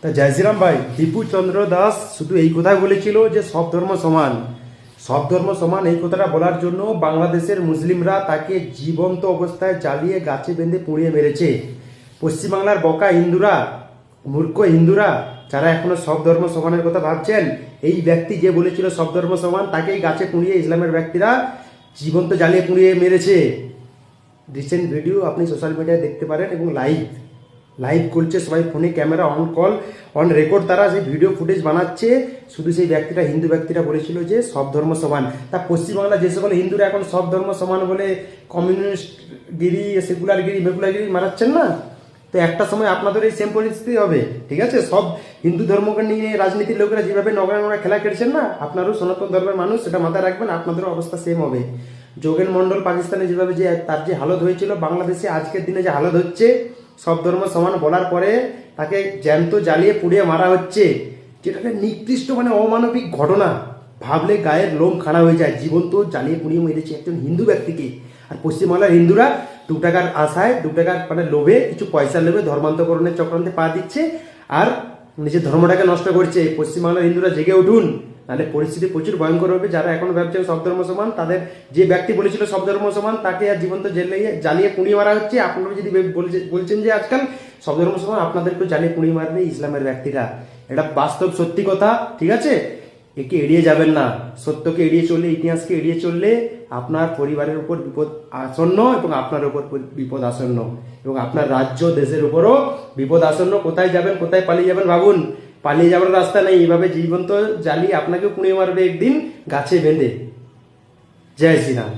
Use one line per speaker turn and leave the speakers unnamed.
তা জয় শ্রীরাম ভাই। দীপু চন্দ্র দাস শুধু এই কথাই বলেছিল যে সব ধর্ম সমান, সব ধর্ম সমান। এই কথাটা বলার জন্য বাংলাদেশের মুসলিমরা তাকে জীবন্ত অবস্থায় জ্বালিয়ে গাছে বেঁধে পুড়িয়ে মেরেছে। পশ্চিমবাংলার বকা হিন্দুরা, মূর্খ হিন্দুরা যারা এখনো সব ধর্ম সমানের কথা ভাবছেন, এই ব্যক্তি যে বলেছিল সব ধর্ম সমান, তাকেই গাছে পুড়িয়ে ইসলামের ব্যক্তিরা জীবন্ত জ্বালিয়ে পুড়িয়ে মেরেছে। রিসেন্ট ভিডিও আপনি সোশ্যাল মিডিয়ায় দেখতে পারেন এবং লাইভ লাইভ করছে সবাই, ফোনে camera on, call on record, তারা সেই ভিডিও ফুটেজ বানাচ্ছে। শুধু সেই ব্যক্তিটা, হিন্দু ব্যক্তিরা বলেছিল যে সব ধর্ম সমান। তা পশ্চিমবাংলা যে সকল হিন্দুরা এখন সব ধর্ম সমান বলে কমিউনিস্ট গিরি, সেকুলার গিরি, মেকুলার গিরি মারাচ্ছেন না, তো একটা সময় আপনাদের এই সেম পরিস্থিতি হবে। ঠিক আছে, সব হিন্দু ধর্মকে নিয়ে রাজনীতির লোকেরা যেভাবে নগরা খেলা খেলছেন না, আপনারও সনাতন ধর্মের মানুষ সেটা মাথায় রাখবেন, আপনাদেরও অবস্থা সেম হবে। যোগেন মন্ডল পাকিস্তানে যেভাবে যে তার যে হালত হয়েছিল, বাংলাদেশে আজকের দিনে যে হালত হচ্ছে, সব ধর্ম সমান বলার পরে তাকে জ্যান্ত জ্বালিয়ে পুড়িয়ে মারা হচ্ছে, যেটাকে নিকৃষ্ট মানে অমানবিক ঘটনা, ভাবলে গায়ের লোম খাড়া হয়ে যায়। জীবন্ত জ্বালিয়ে পুড়িয়ে মেরেছে একজন হিন্দু ব্যক্তিকে। আর পশ্চিমবাংলার হিন্দুরা 2 টাকার আশায়, 2 টাকার মানে লোভে, কিছু পয়সার লোভে ধর্মান্তকরণের চক্রান্তে পা দিচ্ছে আর নিজের ধর্মটাকে নষ্ট করছে। পশ্চিমবাংলার হিন্দুরা জেগে উঠুন, নাহলে পরিস্থিতি প্রচুর ভয়ঙ্কর হবে। যারা এখনো ভাবছেন সব ধর্ম সমান, তাদের যে ব্যক্তি বলেছিল সব ধর্ম সমান, তাকে আর জীবন্ত জ্বালিয়ে পুড়িয়ে মারা হচ্ছে। আপনারা যদি বলছেন যে আজকাল সব ধর্ম সমান, আপনাদেরকে জ্বালিয়ে পুড়িয়ে মারবে ইসলামের ব্যক্তিরা। এটা বাস্তব সত্যি কথা। ঠিক আছে, একে এড়িয়ে যাবেন না। সত্যকে এড়িয়ে চললে, ইতিহাসকে এড়িয়ে চললে আপনার পরিবারের উপর বিপদ আসন্ন এবং আপনার উপর বিপদ আসন্ন, এবং আপনার রাজ্য দেশের উপরও বিপদ আসন্ন। কোথায় যাবেন, কোথায় পালিয়ে যাবেন ভাবুন। পালিয়ে যাওয়ার রাস্তা নেই, এইভাবে জীবন্ত জ্বালিয়ে আপনাকেও পুড়িয়ে মারবে একদিন গাছে বেঁধে। জয় শ্রীরাম।